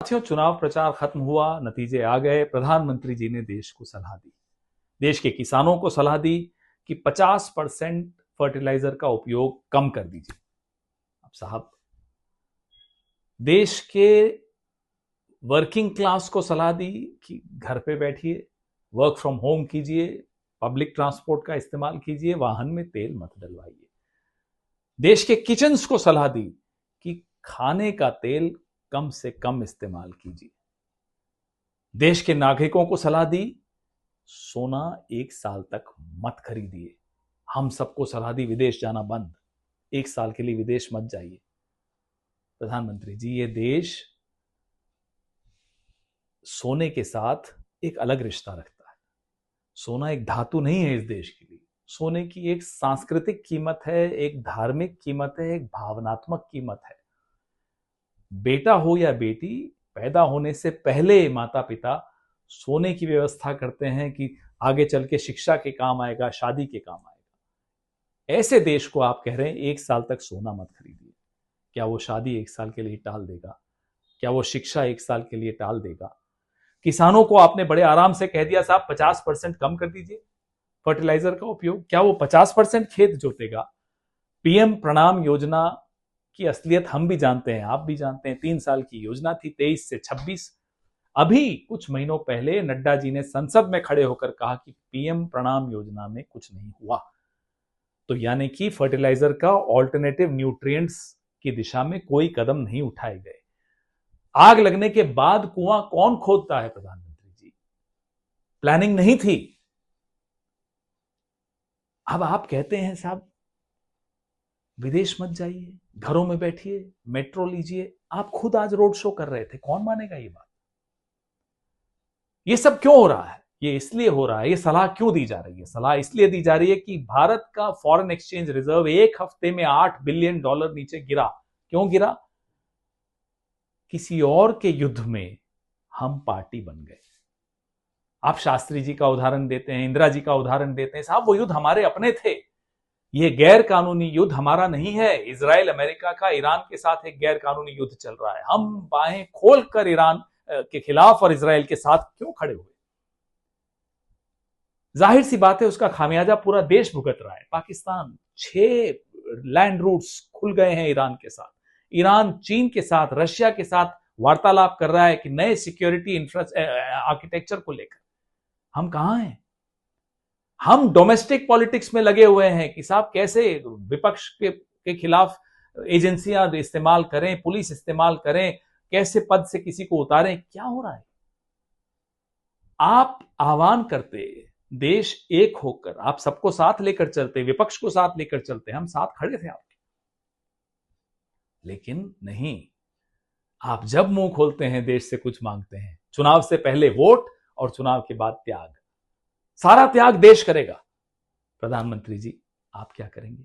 साथियों, चुनाव प्रचार खत्म हुआ, नतीजे आ गए। प्रधानमंत्री जी ने देश को सलाह दी, देश के किसानों को सलाह दी कि 50% फर्टिलाइजर का उपयोग कम कर दीजिए। अब साहब, देश के वर्किंग क्लास को सलाह दी कि घर पे बैठिए, वर्क फ्रॉम होम कीजिए, पब्लिक ट्रांसपोर्ट का इस्तेमाल कीजिए, वाहन में तेल मत डलवाइए। देश के किचन्स को सलाह दी कि खाने का तेल कम से कम इस्तेमाल कीजिए। देश के नागरिकों को सलाह दी, सोना 1 साल तक मत खरीदिए। हम सबको सलाह दी, विदेश जाना बंद, 1 साल के लिए विदेश मत जाइए। प्रधानमंत्री जी, ये देश सोने के साथ एक अलग रिश्ता रखता है। सोना एक धातु नहीं है इस देश के लिए। सोने की एक सांस्कृतिक कीमत है, एक धार्मिक कीमत है, एक भावनात्मक कीमत है। बेटा हो या बेटी, पैदा होने से पहले माता पिता सोने की व्यवस्था करते हैं कि आगे चल के शिक्षा के काम आएगा, शादी के काम आएगा। ऐसे देश को आप कह रहे हैं 1 साल तक सोना मत खरीदिए। क्या वो शादी 1 साल के लिए टाल देगा? क्या वो शिक्षा 1 साल के लिए टाल देगा? किसानों को आपने बड़े आराम से कह दिया, साहब 50% कम कर दीजिए फर्टिलाइजर का उपयोग। क्या वो 50% खेत जोतेगा? पीएम प्रणाम योजना की असलियत हम भी जानते हैं, आप भी जानते हैं। 3 साल की योजना थी, 23 से 26। अभी कुछ महीनों पहले नड्डा जी ने संसद में खड़े होकर कहा कि पीएम प्रणाम योजना में कुछ नहीं हुआ। तो यानी कि फर्टिलाइजर का ऑल्टरनेटिव न्यूट्रिएंट्स की दिशा में कोई कदम नहीं उठाए गए। आग लगने के बाद कुआं कौन खोदता है प्रधानमंत्री जी? प्लानिंग नहीं थी। अब आप कहते हैं साहब विदेश मत जाइए, घरों में बैठिए, मेट्रो लीजिए। आप खुद आज रोड शो कर रहे थे, कौन मानेगा ये बात? ये सब क्यों हो रहा है? ये इसलिए हो रहा है, ये सलाह क्यों दी जा रही है? सलाह इसलिए दी जा रही है कि भारत का फॉरेन एक्सचेंज रिजर्व 1 हफ्ते में $8 बिलियन नीचे गिरा। क्यों गिरा? किसी और के युद्ध में हम पार्टी बन गए। आप शास्त्री जी का उदाहरण देते हैं, इंदिरा जी का उदाहरण देते हैं। साहब, वो युद्ध हमारे अपने थे। ये गैर कानूनी युद्ध हमारा नहीं है। इजराइल अमेरिका का ईरान के साथ एक गैर कानूनी युद्ध चल रहा है। हम बाहें खोलकर ईरान के खिलाफ और इजराइल के साथ क्यों खड़े हुए? जाहिर सी बात है, उसका खामियाजा पूरा देश भुगत रहा है। पाकिस्तान 6 लैंड रूट्स खुल गए हैं ईरान के साथ। ईरान चीन के साथ, रशिया के साथ वार्तालाप कर रहा है कि नए सिक्योरिटी आर्किटेक्चर को लेकर। हम कहां हैं? हम डोमेस्टिक पॉलिटिक्स में लगे हुए हैं कि साहब कैसे विपक्ष के खिलाफ एजेंसियां इस्तेमाल करें, पुलिस इस्तेमाल करें, कैसे पद से किसी को उतारें। क्या हो रहा है? आप आह्वान करते, देश एक होकर आप सबको साथ लेकर चलते, विपक्ष को साथ लेकर चलते, हम साथ खड़े थे आपके। लेकिन नहीं, आप जब मुंह खोलते हैं देश से कुछ मांगते हैं। चुनाव से पहले वोट और चुनाव के बाद त्याग। सारा त्याग देश करेगा। प्रधानमंत्री जी, आप क्या करेंगे?